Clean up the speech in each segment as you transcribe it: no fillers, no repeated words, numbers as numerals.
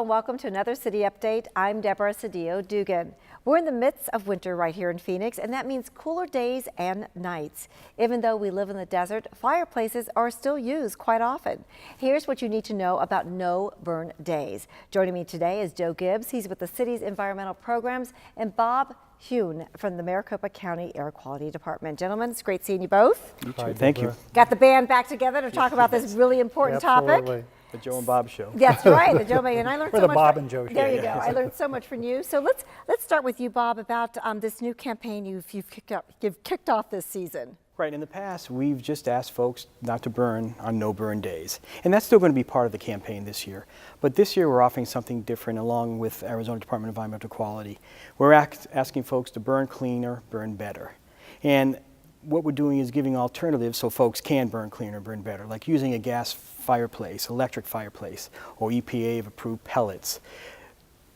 and welcome to another City Update. I'm Deborah Sedillo Dugan. We're in the midst of winter right here in Phoenix, and that means cooler days and nights. Even though we live in the desert, fireplaces are still used quite often. Here's what you need to know about no-burn days. Joining me today is Joe Gibbs. He's with the city's environmental programs, and Bob Huhn from the Maricopa County Air Quality Department. Gentlemen, it's great seeing you both. You too. Thank you. Got the band back together to talk about this really important topic. The Joe and Bob show. That's right, the Joe and I learned so much. The Bob and Joe show. There you go. I learned so much from you. So let's start with you, Bob, about this new campaign you've kicked off this season. Right. In the past, we've just asked folks not to burn on no-burn days, and that's still going to be part of the campaign this year. But this year, we're offering something different, along with Arizona Department of Environmental Quality. We're asking folks to burn cleaner, burn better, and what we're doing is giving alternatives so folks can burn cleaner, burn better, like using a gas fireplace, electric fireplace, or EPA-approved pellets.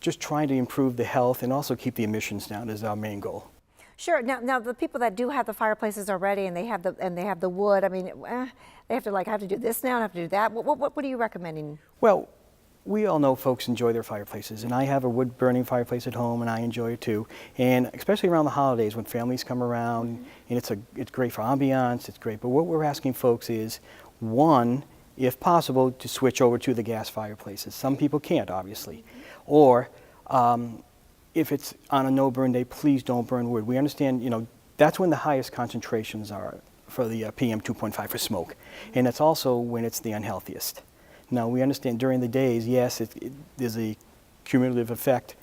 Just trying to improve the health and also keep the emissions down is our main goal. Sure. Now the people that do have the fireplaces already and they have the wood. I mean, they have to I have to do this now. I have to do that. What are you recommending? Well, we all know folks enjoy their fireplaces, and I have a wood-burning fireplace at home, and I enjoy it too. And especially around the holidays when families come around, and it's great for ambiance. It's great. But what we're asking folks is, one, if possible, to switch over to the gas fireplaces. Some people can't, obviously, or if it's on a no-burn day, please don't burn wood. We understand, that's when the highest concentrations are for the PM 2.5 for smoke, and it's also when it's the unhealthiest. Now, we understand during the days, yes, there's a cumulative effect,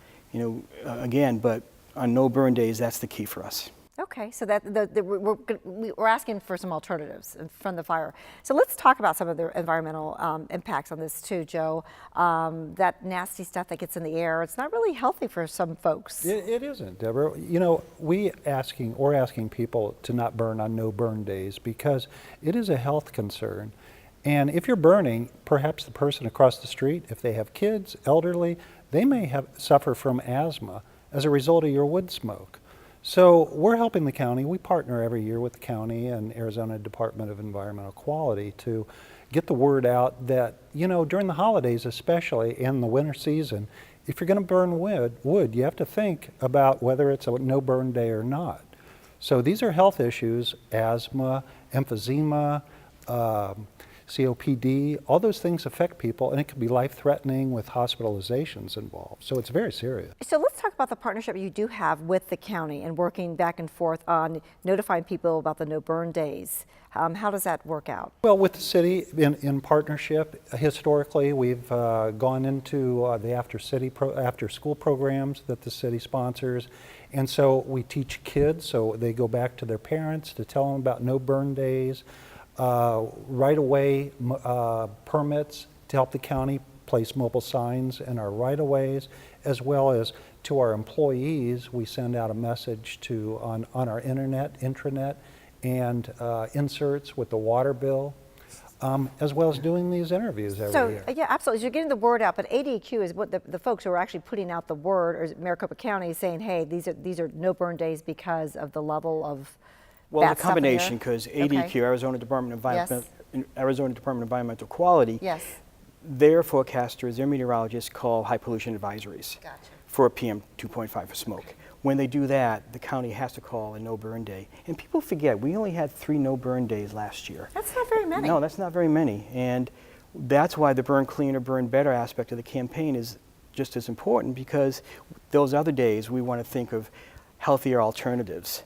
again, but on no-burn days, that's the key for us. Okay, so we're asking for some alternatives from the fire. So let's talk about some of the environmental impacts on this too, Joe. That nasty stuff that gets in the air, it's not really healthy for some folks. It isn't, Deborah. We're asking people to not burn on no-burn days because it is a health concern. And if you're burning, perhaps the person across the street, if they have kids, elderly, they may suffer from asthma as a result of your wood smoke. So we're helping the county. We partner every year with the county and Arizona Department of Environmental Quality to get the word out that, during the holidays especially, in the winter season, if you're going to burn wood, you have to think about whether it's a no-burn day or not. So these are health issues: asthma, emphysema, COPD, all those things affect people, and it can be life-threatening with hospitalizations involved. So it's very serious. So let's talk about the partnership you do have with the county and working back and forth on notifying people about the no-burn days. How does that work out? Well, with the city in partnership, historically, we've gone into the after-school programs that the city sponsors. And so we teach kids, so they go back to their parents to tell them about no-burn days. Right-of-way permits to help the county place mobile signs in our right-of-ways, as well as to our employees. We send out a message on our intranet, and inserts with the water bill, as well as doing these interviews every year. Yeah, absolutely. So you're getting the word out, but ADQ is what the folks who are actually putting out the word, or Maricopa County, saying, hey, these are no-burn days because of the level of. Well, it's a combination, because ADQ, Arizona Department of Environmental Quality, their forecasters, their meteorologists call high pollution advisories for PM 2.5 for smoke. When they do that, the county has to call a no-burn day. And people forget, we only had 3 no-burn days last year. That's not very many. No, that's not very many. And that's why the burn cleaner, burn better aspect of the campaign is just as important, because those other days we want to think of healthier alternatives.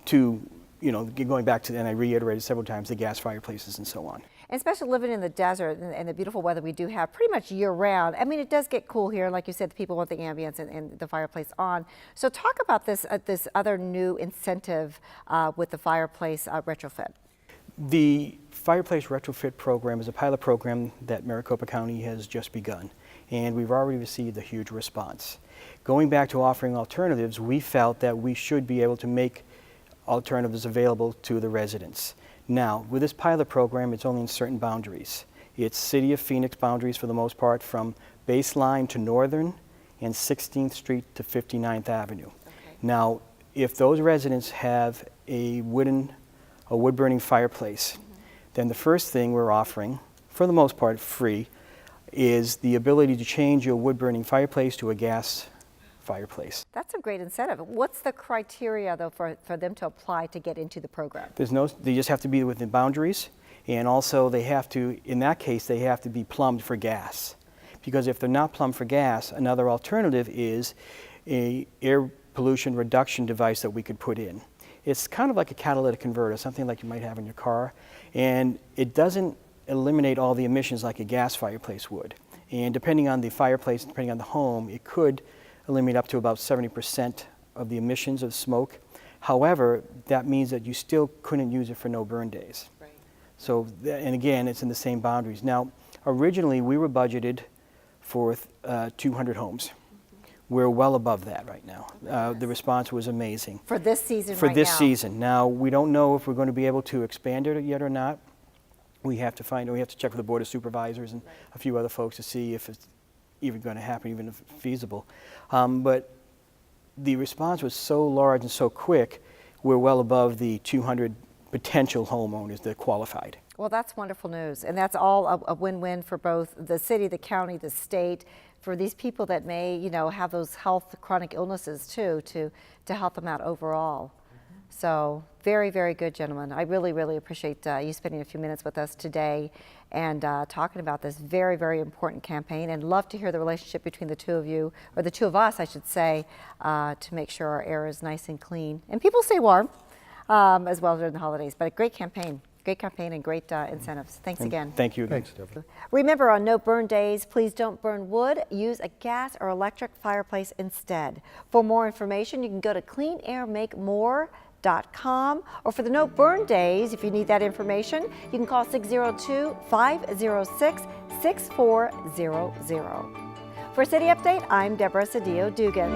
To, going back to, and I reiterated several times, the gas fireplaces and so on. And especially living in the desert and the beautiful weather we do have pretty much year-round. I mean, it does get cool here. Like you said, the people want the ambience and the fireplace on. So talk about this other new incentive with the fireplace retrofit. The fireplace retrofit program is a pilot program that Maricopa County has just begun, and we've already received a huge response. Going back to offering alternatives, we felt that we should be able to make alternatives available to the residents. Now, with this pilot program, it's only in certain boundaries. It's City of Phoenix boundaries for the most part, from Baseline to Northern and 16th Street to 59th Avenue. Now, if those residents have a wood-burning fireplace, then the first thing we're offering, for the most part free, is the ability to change your wood-burning fireplace to a gas fireplace. That's a great incentive. What's the criteria, though, for them to apply to get into the program? They just have to be within boundaries, and also they have to, in that case, they have to be plumbed for gas. Because if they're not plumbed for gas, another alternative is a air pollution reduction device that we could put in. It's kind of like a catalytic converter, something like you might have in your car, and it doesn't eliminate all the emissions like a gas fireplace would. And depending on the fireplace, depending on the home, it could eliminate up to about 70% of the emissions of smoke. However, that means that you still couldn't use it for no burn days. Right. So, and again, it's in the same boundaries. Now, originally we were budgeted for 200 homes. We're well above that right now. The response was amazing. For this season For right this now? season. Now, we don't know if we're going to be able to expand it yet or not. We have to check with the Board of Supervisors and a few other folks to see if it's even going to happen, even if feasible. But the response was so large and so quick, we're well above the 200 potential homeowners that qualified. Well, that's wonderful news, and that's all a win-win for both the city, the county, the state, for these people that may, you know, have those health chronic illnesses too, to help them out overall. So very, very good, gentlemen. I really, really appreciate you spending a few minutes with us today and talking about this very, very important campaign, and love to hear the relationship between the two of you, or the two of us, I should say, to make sure our air is nice and clean and people stay warm as well during the holidays. But a great campaign and great incentives. Thanks again. Thank you again. Thanks, Deborah. Remember, on no burn days, please don't burn wood. Use a gas or electric fireplace instead. For more information, you can go to cleanairmakemore.com, or for the no burn days, if you need that information, you can call 602-506-6400. For City Update, I'm Deborah Sedillo Dugan.